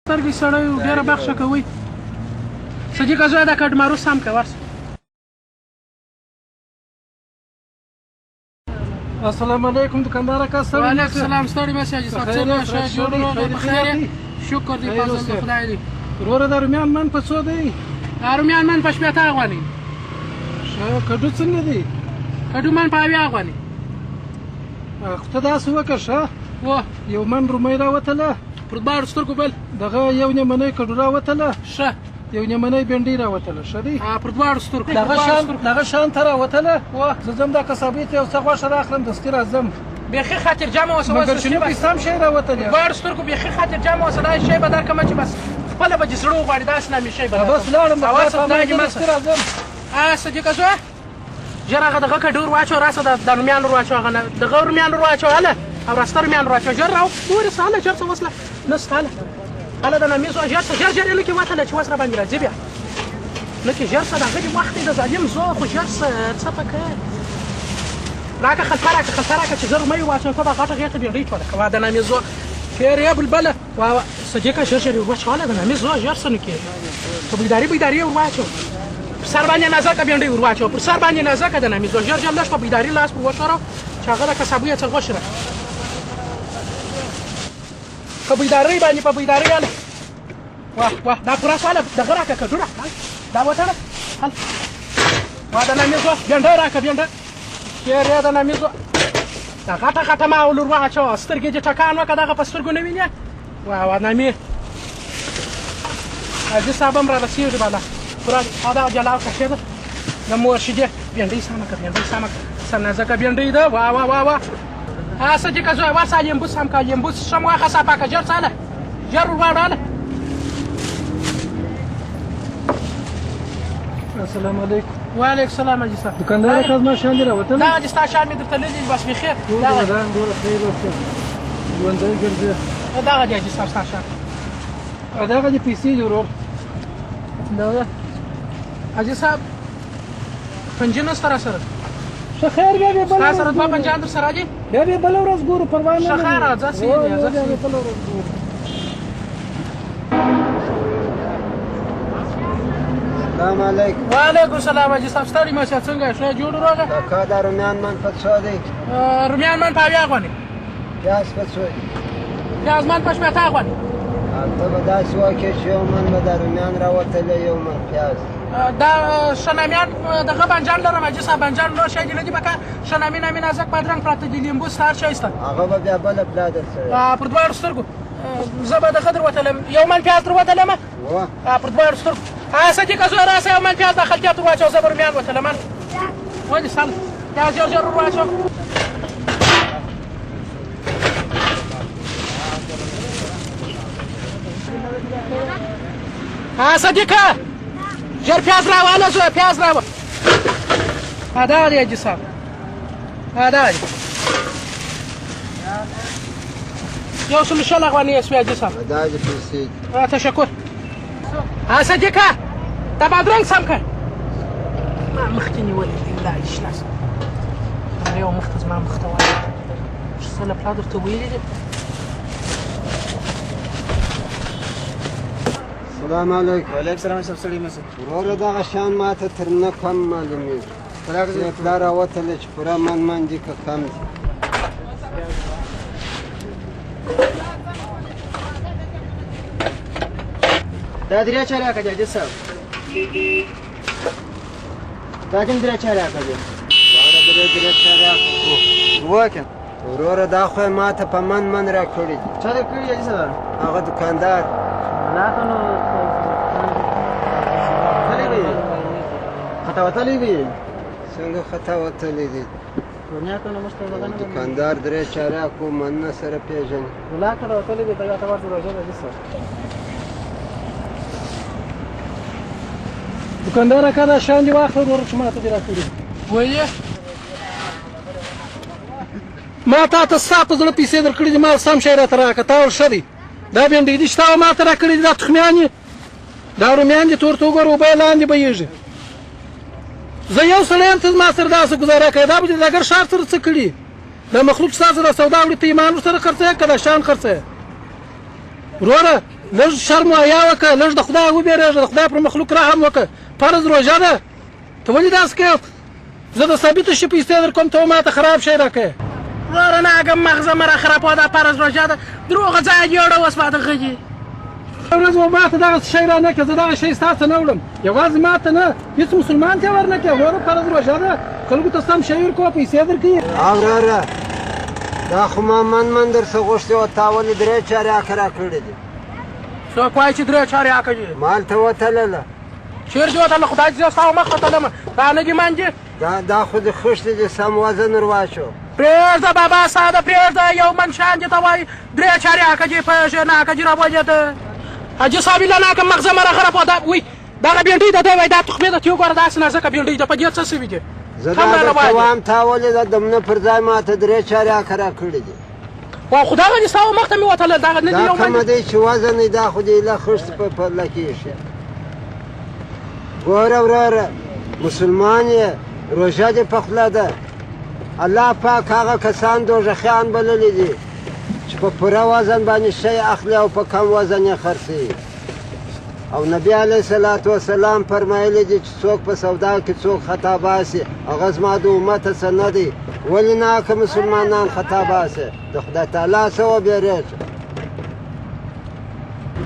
سترګې سړی ډېره بخښه کوئ صدیقه زویه دا کټمارو سم که ورشه. السلام علیکم دکاندار اکا. وعلیکم السلام. ستړي مه شئ حاجي صاحب. څنګه ښه جوړ نو په خیر یې؟ شکر دی فضل د خدای دی. وروره د رومیان من په څو دی؟ دا رومیان من په 80 افغانۍ. ښه کډو څنګه دی؟ کډو من په 80 افغانۍ. خو ته داسې وکړه ښه وه یو من رومۍ راوتله، پر دواړو سترګو بل دغه یو نیمنۍ کډو راوتله، ښه یو نیمنۍ بېنډۍ راوتله. ښه دی پر دواړو سترګو دغه شان ته راوتله. زه ځم دا قصابۍ ته یو څه غوښه راخلم دستي راځم. بیخي خاطر جمع اوسه مګر شنو پیسه هم شی راوتلی. دواړو سترګو بیخي خاطر جمع اوسه. دا شی به درکړمه چې بس خپله به دې زړه وغواړي داسې نامې شی به بس لاړم دستي راځم. صدیقه زویه ژر هغه دغه کډو ور واچوه راسه د رومیان ور واچوه هغه دغه رومیان ور واچوه هله او راسته رومیان ور واچوه ژر راوګورې څه هله ژر څه وسله نسته هله د نامیز ژر څه ژر ژر یې لکې وتله چې وس راباندې راځي بیا لکې ژر څه دغه دې وخت دی د ظالم زوی خو ژر څه پکې راکړه خلفه راکړه چې زه رومۍ واچوم ته به غټه غېټه بېنډۍ ټوله کوه د نامیز زوی خیر یې بلبله صدیقه ژر ژر یې ور واچوه هله د نامیز زوی ژر څه نه کېږي په بیداري یې ور واچوه پر سر باندې نازکه بېنډۍ ور واچوه پر سر باندې نازکه د نامیز زوی ژر ژر لږ په بیداري لاس پر وښوروه چې هغه د کسابو یې څه غوښې راکړه په بیدارۍ باندې په بیدارۍ هله واه دا پوره شوه هله دغه راکړه کډو راکړه دا وتړه هله واه د نامیز زوی بېنډۍ راکړه بېنډۍ خیر یې د نامیز زوی دا غټه غټه ما ور واچوه سترګې دې ټکان وکړه دغه په سترګو نه وینې واه نامې حاجي صاحب هم رارسېږي بالا پوره دا جلا کښې ده د مور شیدې بېنډۍ سمه کړه بېنډۍ سمه کړه څه نازکه بېنډۍ ده واه صدیقه زویه ورسه لیمبو سم کړه لیمبو سم واخه صفا کړه ژر څه هله ژر ور واړه هله. السلام علیکم. وعلیکم السلام حاجي صاحب. دکاندار اکا زما شیان دې راوتلی؟ دغه دې ستا شیان مې درته نه دي بس بېخي ډوره خیر وکړه ژوندی ګرځې. دغه دي حاجي صاحب ستا شیان دغه دې پیسې دي ورور. دغه حاجي صاحب پنجې نشته راسره؟ ښه خیر بیا بې بله ستا سره دوه پنجان در سره دي؟ بیا بې بله ورځ ګورو پروا نه ښه خیر راځه سې دی بیا بې بله ورځ ګورو. السلام علیکم. وعلیکم السلام حاجي صاحب. ستړي مه شه څنګه ښه جوړ راغله؟ کاکا دا رومیان من په څو دی؟ رومیان من په 80 افغانۍ. پیاز په څو دی؟ پیاز من په 80 افغانۍ. ته به داسې وکړې چې یو من به دا رومیان راوتلی یو من پیاز. دا شنامیان دغه بنجان لرم حاجي صاحب بنجان نور شی دې نه دي پکار شنامي نامي نازک بادرنګ پراته دي لیمبو ستا هر شی شته هغه به بیا بله پلا درسره پر دواړو سترګو زه به دغه در وتلم یو من پیاز در وتلم پر دواړو سترګو صدیقه زویه راسه یو من پیاز دا خلطیات ور واچوه زه به رومیان وتلم ولې سم پیاز ژر ژر ور واچوه صدیقه ژر پیاز راواله زویه پیاز راوه دغه دی حاجي صاحب دغه دی یو سل شل افغانۍ شوې حاجي صاحب دا دې پیسې دي. تشکر صدیقه دا بادرنګ سم کړه ما مخکې نیولې دي الله دې شنه همدا یو مخته زما مخته وایي چې څه له پلا درته ویلي دي. السلام علیکم. وعلیکم السلام صاحب. ستړي مه شئ. وروره دغه شیان ما ته تر نه کم معلومېږي. چې پلا راوتلی چې پوره من دي که کم دي. دا درې چارې راکړه حاجي صاحب. دا کوم درې چارې راکړه دي؟ دواړه درې چارې راکړه. وکړه. وروره دا خو یې ما ته په من راکړي دي. چا درکړي حاجي صاحب؟ هغه دکاندار. لا ته نو وتلی وي خطا وتلی وي څنګه خطا وتلی دي؟ دنیا ته نو موږ ته دغه نه دکاندار درې چارې کو من سره پېژني. لا ته وتلی وي ته ته ورته راځه حاجي صاحب. دکاندار اکا دا شیان دې واخله ورور چې ما ته دې راکړي. ویلې ما تا ته ستا په زړه پیسې درکړي دي ما سم شی راته راکړه تا ول ښه دی. دا بېنډۍ دي چې تا ما ته راکړي دي دا تخمیان یې دا رومیان دي تور ته وګوره اوبه یې لاندې بهیږي. زه یو سړی یم ته زما سره داسې ګزاره کوې دا به دې د اګر ښار سره څه کړي دا مخلوق ستا سره سودا وړي ته ایمان ورسره خرڅوې که دا شیان خرڅوې وروره لږ شرم او حیا وکړه، لږ د خدای وبېرېږه، د خدای پر مخلوق رحم وکړه. فرض روژه ده، ته ولې داسې کوې؟ زه د ثابته شي پیسې در کوم، ته ماته خراب شی راکوې. وروره ناګه مغزه مه راخرابوه، دا فرض روژه ده، دروغه ځای جوړه اوس ما دغه دي. ورځ و ماته دغه شی را نه کړه، زه دغه شی ستا څه نه وړم، یوازې ماته نه هېڅ مسلمان ته یې ور نه کړې. وروره فرض روژه ده، خلکو ته سم شی ورکوه، پیسې درکوي. اوراره دا خو ما من درڅه غوښتې وه، تا ولې درې چارې را کړې دي؟ څوک وایي چې درې چارې حقه دي؟ مالته وتلله. چېرې دې وتله؟ خدای دې زه ستا مخ ته تلمه، دا نه دي منډې. دا خو د خښتې دې سم وزن ور واچو. پرېږده بابا ساده پرېږده، یو منشان دې ته وایي درې چارې حقه دي، په ناکه دي راولې ده. حاجي صاحب له ناکه مغزه مه راخرابوه. دا وایي دغه بېنډۍ ده، دی وایي دا تخمې ده، ته وګوره داسې نازکه بېنډۍ ده، په دې څه سوي دي؟ زه دا درته وایم تا ولې د دمنه پر ځای ماته درې چارې را کړې دي. او خو دغه دې ستا مخ ته مې وتله، دغه نه دي یو دا کومه دی چې وزن یې دا خو دې له خښت په پرله کېږي. ګوره وروره مسلمان یې، روژه دې په خوله ده. الله پاک هغه کسان دوژخیان بللي دي چې په پوره وزن باندې شی اخلي او په کم وزن یې خرڅوي. او نبی علیه صلات وسلام فرمایلی دي چې څوک په سودا کې څوک خطا باسي هغه زما د امته څه نه دی. ولې ناکه مسلمانان خطا باسي؟ د خدای تعالی څه وبېرېږه.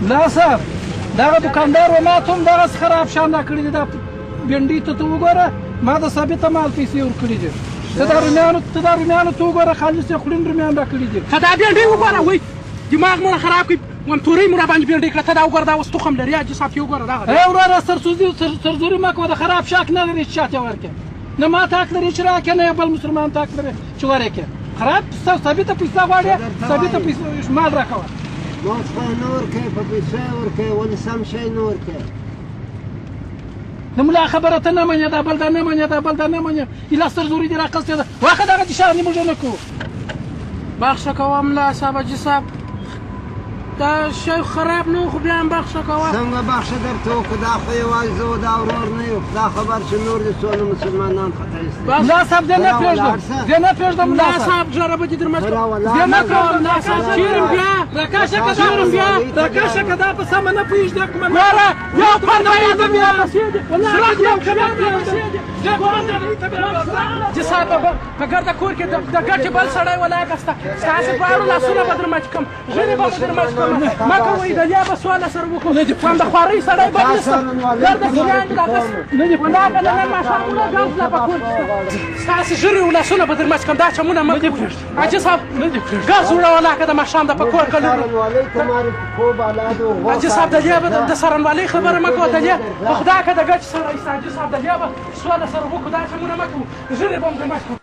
لا صاحب دغه دوکاندار و ما ته هم دغسې خراب شان را کړي دي. دا بېنډۍ ته وګوره، ما د ثابته مال پیسې ورکړي دي. ته دا رومیانو ته وګوره، خالص یې خورین رومیان را کړي دي. ته دا بېنډۍ وګوره، وایي دماغ مو خراب کړي، وم تورۍ مو راباندې بېنډۍ کړه. ته دا وګوره، دا اوس تخم لري. حاجي صاحب ته وګوره دغه. ای وروره سرزوري مه کوه، د خراب شک نه لري چې چا ته ورکړې. نه ما ته حق لري چې راکړې، نه یو بل مسلمان ته حق لري چې ورکړې. خراب ثابته پیسه غواړې، ثابته پیسه مال راکوه. ما څخه نه ورکوې، په پیسو یې ورکوې، ولې سم شی نه ورکوې؟ د ملا خبره ته نه منې، دا بل دا نه منې، دا بل دا نه منې، ایله سرزوري دې راقصدې ده. واخه دغه دې شغلې موږ نه کوو. بخښه کوه ملا صاحب، حاجي صاحب دا شی خراب نه و، خو بیا هم بخښه کوه. څنګه بخښه درته وکړو؟ دا خو یوازې زه و دا ورور نه یو. دا خبر چې نور دې څونه مسلمانان خطا ایستلي. ملا صاحب دې نه پرېږدم، دې نه پرېږدم ملا صاحب ژره به دې در مچ کړم. دې نه کوم ملا صاحب، چیرم بیا راکاشه که چیرم بیا راکاشه که دا په سمه نه پوهېږدې کومه ګوره یو پرده یې ته بیا سراج یو کلام حاجي صاحب په ګرده کور کې د ګټې بل سړی ولاکه سته، ستاسې په اړو لاسونه به در مچ کړم، ژرې به مو در مچ کړم. مه کوئ د دې به سواله سره وکړو، هم د خوارۍ سړی به نشته، ګرده سیان دي دغسې ولاکه د نن ماښامونه ګرد لا په کور کې شته، ستاسې ژرې لاسونه به در مچ کړم. دا چمونه مه کوئ حاجي صاحب، ګرد وړه ولاکه د ماښام د په کور کې حاجي صاحب د دې به د څرنوالۍ خبره مه کوه، د دې په خدای که د ګټې سره ایسته حاجي صاحب، د دې به سواله سره وکړو، دا چمونه مه کوو، ژرې به مو در مچ کړو.